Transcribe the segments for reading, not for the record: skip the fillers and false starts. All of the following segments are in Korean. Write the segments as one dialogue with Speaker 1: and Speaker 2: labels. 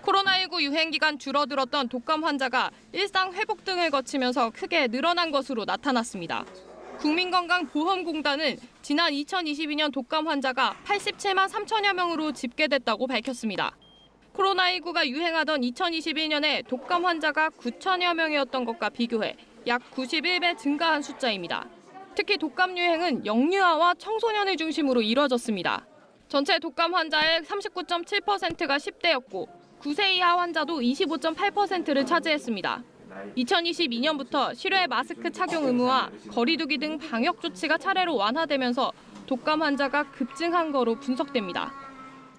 Speaker 1: 코로나19 유행 기간 줄어들었던 독감 환자가 일상 회복 등을 거치면서 크게 늘어난 것으로 나타났습니다. 국민건강보험공단은 지난 2022년 독감 환자가 87만 3천여 명으로 집계됐다고 밝혔습니다. 코로나19가 유행하던 2021년에 독감 환자가 9천여 명이었던 것과 비교해 약 91배 증가한 숫자입니다. 특히 독감 유행은 영유아와 청소년을 중심으로 이뤄졌습니다. 전체 독감 환자의 39.7%가 10대였고 9세 이하 환자도 25.8%를 차지했습니다. 2022년부터 실외 마스크 착용 의무와 거리 두기 등 방역 조치가 차례로 완화되면서 독감 환자가 급증한 거로 분석됩니다.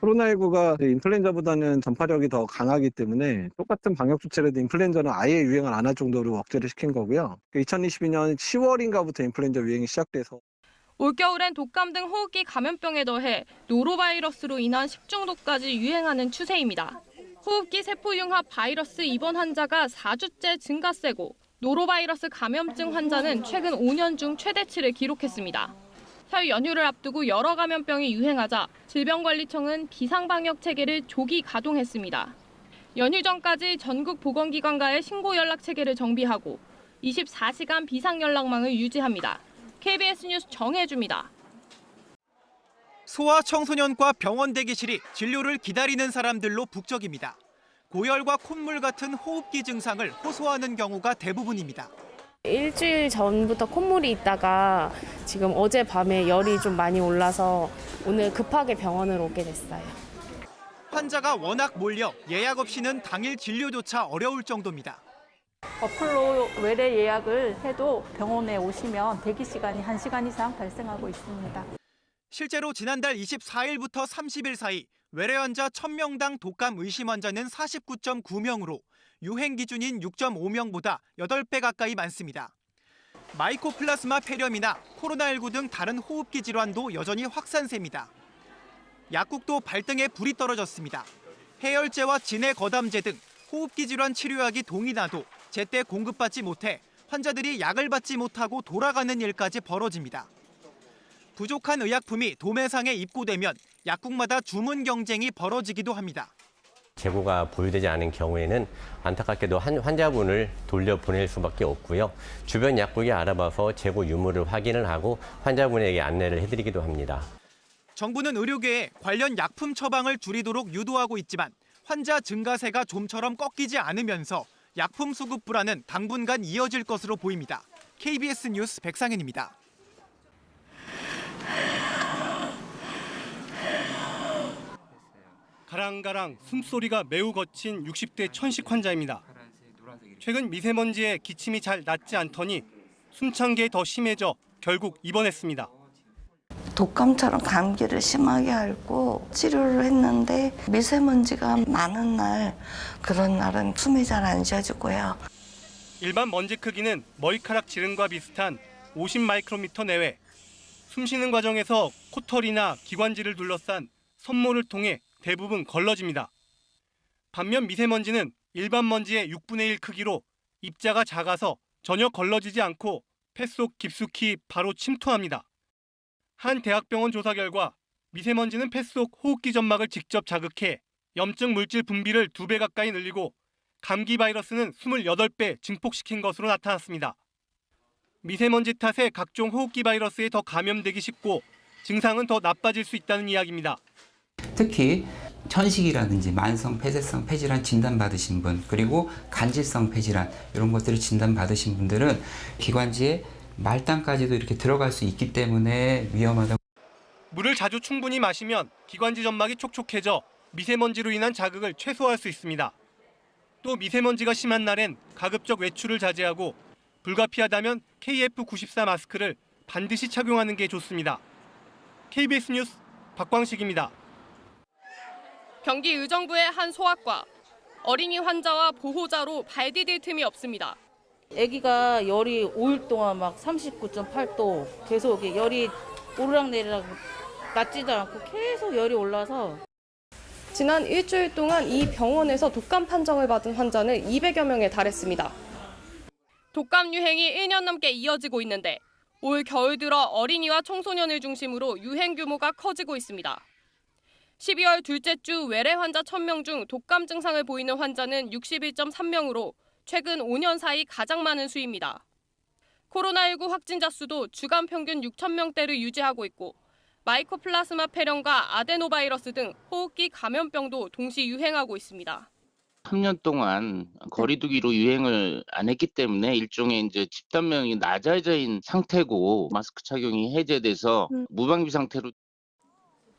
Speaker 2: 코로나19가 인플루엔자보다는 전파력이 더 강하기 때문에 똑같은 방역 조치라도 인플루엔자는 아예 유행을 안 할 정도로 억제를 시킨 거고요. 2022년 10월인가부터 인플루엔자 유행이 시작돼서
Speaker 1: 올겨울엔 독감 등 호흡기 감염병에 더해 노로바이러스로 인한 식중독까지 유행하는 추세입니다. 호흡기 세포융합 바이러스 입원 환자가 4주째 증가세고 노로바이러스 감염증 환자는 최근 5년 중 최대치를 기록했습니다. 설 연휴를 앞두고 여러 감염병이 유행하자 질병관리청은 비상방역 체계를 조기 가동했습니다. 연휴 전까지 전국 보건기관과의 신고 연락 체계를 정비하고 24시간 비상연락망을 유지합니다. KBS 뉴스 정혜주입니다.
Speaker 3: 소아청소년과 병원 대기실이 진료를 기다리는 사람들로 북적입니다. 고열과 콧물 같은 호흡기 증상을 호소하는 경우가 대부분입니다.
Speaker 4: 일주일 전부터 콧물이 있다가 지금 어젯밤에 열이 좀 많이 올라서 오늘 급하게 병원을 오게 됐어요.
Speaker 3: 환자가 워낙 몰려 예약 없이는 당일 진료조차 어려울 정도입니다.
Speaker 5: 어플로 외래 예약을 해도 병원에 오시면 대기 시간이 1시간 이상 발생하고 있습니다.
Speaker 3: 실제로 지난달 24일부터 30일 사이 외래 환자 1000명당 독감 의심 환자는 49.9명으로 유행 기준인 6.5명보다 8배 가까이 많습니다. 마이코플라스마 폐렴이나 코로나19 등 다른 호흡기 질환도 여전히 확산세입니다. 약국도 발등에 불이 떨어졌습니다. 해열제와 진해 거담제 등 호흡기 질환 치료약이 동이 나도 제때 공급받지 못해 환자들이 약을 받지 못하고 돌아가는 일까지 벌어집니다. 부족한 의약품이 도매상에 입고되면 약국마다 주문 경쟁이 벌어지기도 합니다.
Speaker 6: 재고가 보유되지 않은 경우에는 안타깝게도 환자분을 돌려보낼 수밖에 없고요. 주변 약국이 알아봐서 재고 유무를 확인을 하고 환자분에게 안내를 해드리기도 합니다.
Speaker 3: 정부는 의료계에 관련 약품 처방을 줄이도록 유도하고 있지만 환자 증가세가 좀처럼 꺾이지 않으면서 약품 수급 불안은 당분간 이어질 것으로 보입니다. KBS 뉴스 백상현입니다.
Speaker 7: 가랑가랑 숨소리가 매우 거친 60대 천식 환자입니다. 최근 미세먼지에 기침이 잘 낫지 않더니 숨찬 게 더 심해져 결국 입원했습니다.
Speaker 8: 독감처럼 감기를 심하게 앓고 치료를 했는데 미세먼지가 많은 날, 그런 날은 숨이 잘 안 쉬어지고요.
Speaker 7: 일반 먼지 크기는 머리카락 지름과 비슷한 50마이크로미터 내외. 숨쉬는 과정에서 코털이나 기관지를 둘러싼 섬모를 통해 대부분 걸러집니다. 반면 미세먼지는 일반 먼지의 6분의 1 크기로 입자가 작아서 전혀 걸러지지 않고 폐 속 깊숙이 바로 침투합니다. 한 대학병원 조사 결과 미세먼지는 폐 속 호흡기 점막을 직접 자극해 염증 물질 분비를 2배 가까이 늘리고 감기 바이러스는 28배 증폭시킨 것으로 나타났습니다. 미세먼지 탓에 각종 호흡기 바이러스에 더 감염되기 쉽고 증상은 더 나빠질 수 있다는 이야기입니다.
Speaker 9: 특히 천식이라든지 만성 폐쇄성 폐질환 진단받으신 분, 그리고 간질성 폐질환 이런 것들을 진단받으신 분들은 기관지에 말단까지도 이렇게 들어갈 수 있기 때문에 위험하다고.
Speaker 7: 물을 자주 충분히 마시면 기관지 점막이 촉촉해져 미세먼지로 인한 자극을 최소화할 수 있습니다. 또 미세먼지가 심한 날엔 가급적 외출을 자제하고 불가피하다면 KF94 마스크를 반드시 착용하는 게 좋습니다. KBS 뉴스 박광식입니다.
Speaker 1: 경기 의정부의 한 소아과. 어린이 환자와 보호자로 발 디딜 틈이 없습니다.
Speaker 10: 아기가 열이 5일 동안 막 39.8도 계속 열이 오르락내리락 낮지도 않고 계속 열이 올라서
Speaker 1: 지난 일주일 동안 이 병원에서 독감 판정을 받은 환자는 200여 명에 달했습니다. 독감 유행이 1년 넘게 이어지고 있는데 올 겨울 들어 어린이와 청소년을 중심으로 유행 규모가 커지고 있습니다. 12월 둘째 주 외래 환자 1,000명 중 독감 증상을 보이는 환자는 61.3명으로 최근 5년 사이 가장 많은 수입니다. 코로나19 확진자 수도 주간 평균 6,000명대를 유지하고 있고 마이코플라스마 폐렴과 아데노바이러스 등 호흡기 감염병도 동시 유행하고 있습니다.
Speaker 11: 3년 동안 거리두기로 유행을 안 했기 때문에 일종의 이제 집단면역이 낮아진 상태고 마스크 착용이 해제돼서 무방비 상태로.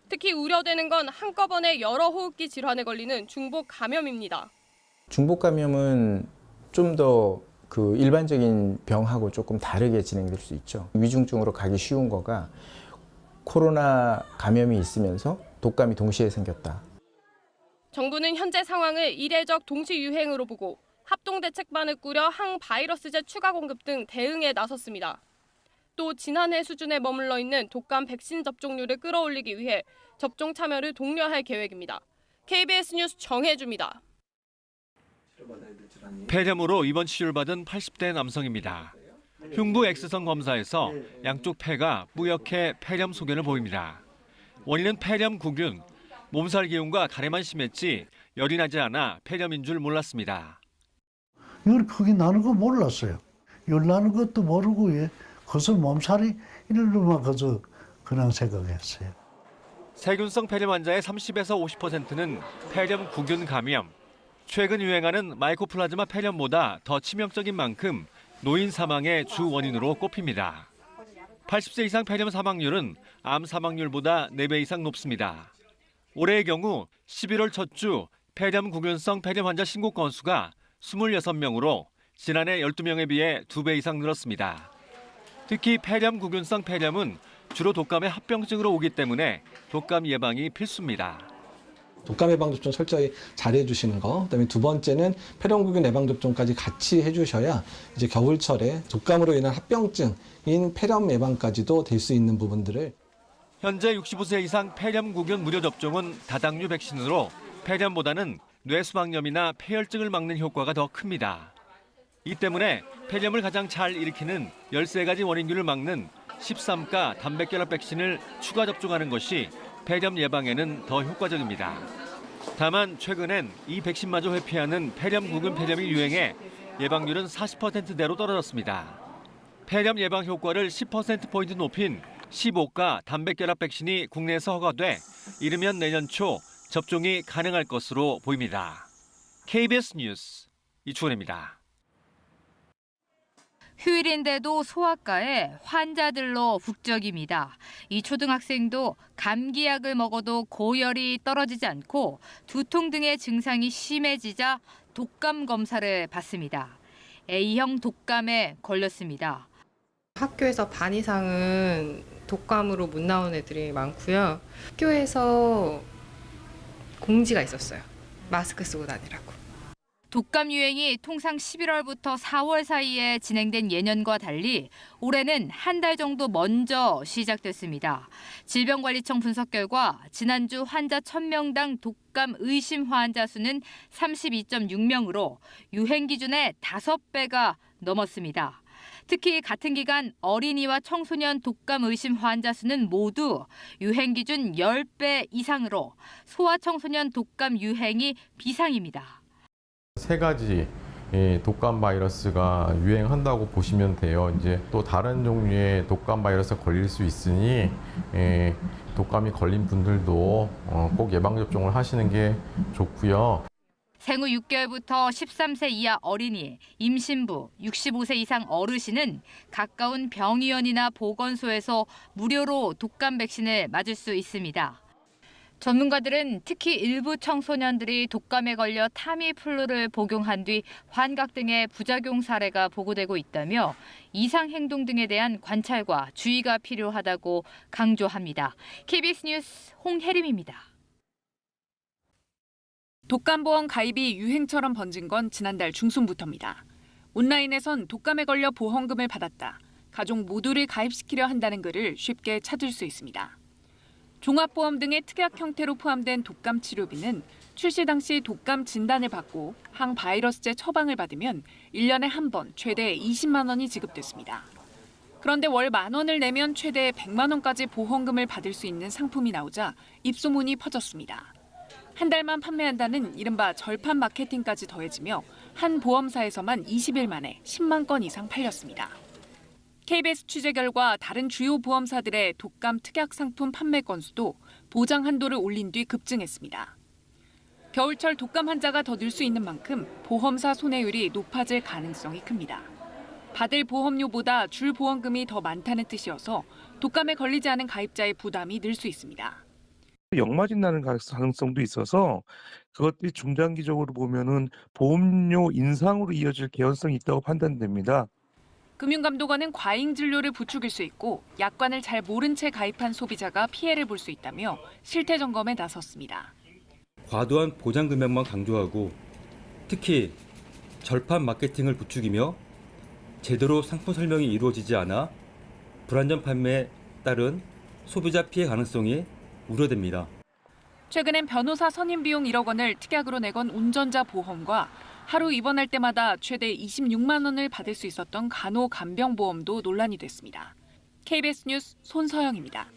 Speaker 1: 특히 우려되는 건 한꺼번에 여러 호흡기 질환에 걸리는 중복 감염입니다.
Speaker 12: 중복 감염은 좀 더 그 일반적인 병하고 조금 다르게 진행될 수 있죠. 위중증으로 가기 쉬운 거가 코로나 감염이 있으면서 독감이 동시에 생겼다.
Speaker 1: 정부는 현재 상황을 이례적 동시 유행으로 보고 합동대책반을 꾸려 항바이러스제 추가 공급 등 대응에 나섰습니다. 또 지난해 수준에 머물러 있는 독감 백신 접종률을 끌어올리기 위해 접종 참여를 독려할 계획입니다. KBS 뉴스 정혜주입니다.
Speaker 13: 폐렴으로 입원 치료를 받은 80대 남성입니다. 흉부 X선 검사에서 양쪽 폐가 뿌옇게 폐렴 소견을 보입니다. 원인은 폐렴구균, 몸살 기운과 가래만 심했지 열이 나지 않아 폐렴인 줄 몰랐습니다.
Speaker 14: 열이 크게 나는 거 몰랐어요. 열 나는 것도 모르고 거기서 몸살이 이러면 거기서 그냥 생각했어요.
Speaker 13: 세균성 폐렴 환자의 30에서 50%는 폐렴구균 감염. 최근 유행하는 마이코플라즈마 폐렴보다 더 치명적인 만큼 노인 사망의 주 원인으로 꼽힙니다. 80세 이상 폐렴 사망률은 암 사망률보다 4배 이상 높습니다. 올해의 경우 11월 첫 주 폐렴구균성 폐렴 환자 신고 건수가 26명으로 지난해 12명에 비해 2배 이상 늘었습니다. 특히 폐렴구균성 폐렴은 주로 독감의 합병증으로 오기 때문에 독감 예방이 필수입니다.
Speaker 2: 독감 예방접종 철저히 잘 해주시는 거, 그다음에 두 번째는 폐렴구균 예방접종까지 같이 해주셔야 이제 겨울철에 독감으로 인한 합병증인 폐렴 예방까지도 될 수 있는 부분들을.
Speaker 13: 현재 65세 이상 폐렴구균 무료 접종은 다당류 백신으로 폐렴보다는 뇌수막염이나 폐혈증을 막는 효과가 더 큽니다. 이 때문에 폐렴을 가장 잘 일으키는 13가지 원인균을 막는 13가 단백결합 백신을 추가 접종하는 것이 폐렴 예방에는 더 효과적입니다. 다만 최근엔 이 백신마저 회피하는 폐렴구균 폐렴이 유행해 예방률은 40%대로 떨어졌습니다. 폐렴 예방 효과를 10%포인트 높인 15가 단백결합 백신이 국내에서 허가돼 이르면 내년 초 접종이 가능할 것으로 보입니다. KBS 뉴스 이충원입니다.
Speaker 15: 휴일인데도 소아과에 환자들로 북적입니다. 이 초등학생도 감기약을 먹어도 고열이 떨어지지 않고 두통 등의 증상이 심해지자 독감 검사를 받습니다. A형 독감에 걸렸습니다.
Speaker 16: 학교에서 반 이상은 독감으로 못 나온 애들이 많고요. 학교에서 공지가 있었어요. 마스크 쓰고 다니라고.
Speaker 15: 독감 유행이 통상 11월부터 4월 사이에 진행된 예년과 달리 올해는 한 달 정도 먼저 시작됐습니다. 질병관리청 분석 결과 지난주 환자 1,000명당 독감 의심 환자 수는 32.6명으로 유행 기준의 5배가 넘었습니다. 특히 같은 기간 어린이와 청소년 독감 의심 환자 수는 모두 유행 기준 10배 이상으로 소아청소년 독감 유행이 비상입니다.
Speaker 17: 3가지 독감 바이러스가 유행한다고 보시면 돼요. 이제 또 다른 종류의 독감 바이러스가 걸릴 수 있으니 독감이 걸린 분들도 꼭 예방접종을 하시는 게 좋고요.
Speaker 15: 생후 6개월부터 13세 이하 어린이, 임신부, 65세 이상 어르신은 가까운 병의원이나 보건소에서 무료로 독감 백신을 맞을 수 있습니다. 전문가들은 특히 일부 청소년들이 독감에 걸려 타미플루를 복용한 뒤 환각 등의 부작용 사례가 보고되고 있다며 이상 행동 등에 대한 관찰과 주의가 필요하다고 강조합니다. KBS 뉴스 홍혜림입니다.
Speaker 18: 독감보험 가입이 유행처럼 번진 건 지난달 중순부터입니다. 온라인에선 독감에 걸려 보험금을 받았다. 가족 모두를 가입시키려 한다는 글을 쉽게 찾을 수 있습니다. 종합보험 등의 특약 형태로 포함된 독감 치료비는 출시 당시 독감 진단을 받고 항바이러스제 처방을 받으면 1년에 한 번 최대 20만 원이 지급됐습니다. 그런데 월 10,000원을 내면 최대 100만 원까지 보험금을 받을 수 있는 상품이 나오자 입소문이 퍼졌습니다. 한 달만 판매한다는 이른바 절판 마케팅까지 더해지며 한 보험사에서만 20일 만에 10만 건 이상 팔렸습니다. KBS 취재 결과 다른 주요 보험사들의 독감 특약 상품 판매 건수도 보장 한도를 올린 뒤 급증했습니다. 겨울철 독감 환자가 더 늘 수 있는 만큼 보험사 손해율이 높아질 가능성이 큽니다. 받을 보험료보다 줄 보험금이 더 많다는 뜻이어서 독감에 걸리지 않은 가입자의 부담이 늘 수 있습니다.
Speaker 19: 역마진 나는 가능성도 있어서 그것들이 중장기적으로 보면은 보험료 인상으로 이어질 개연성이 있다고 판단됩니다.
Speaker 18: 금융감독원은 과잉 진료를 부추길 수 있고 약관을 잘 모른 채 가입한 소비자가 피해를 볼 수 있다며 실태 점검에 나섰습니다.
Speaker 20: 과도한 보장 금액만 강조하고 특히 절판 마케팅을 부추기며 제대로 상품 설명이 이루어지지 않아 불안전 판매에 따른 소비자 피해 가능성이 우려됩니다.
Speaker 18: 최근엔 변호사 선임 비용 1억 원을 특약으로 내건 운전자 보험과 하루 입원할 때마다 최대 26만 원을 받을 수 있었던 간호간병보험도 논란이 됐습니다. KBS 뉴스 손서영입니다.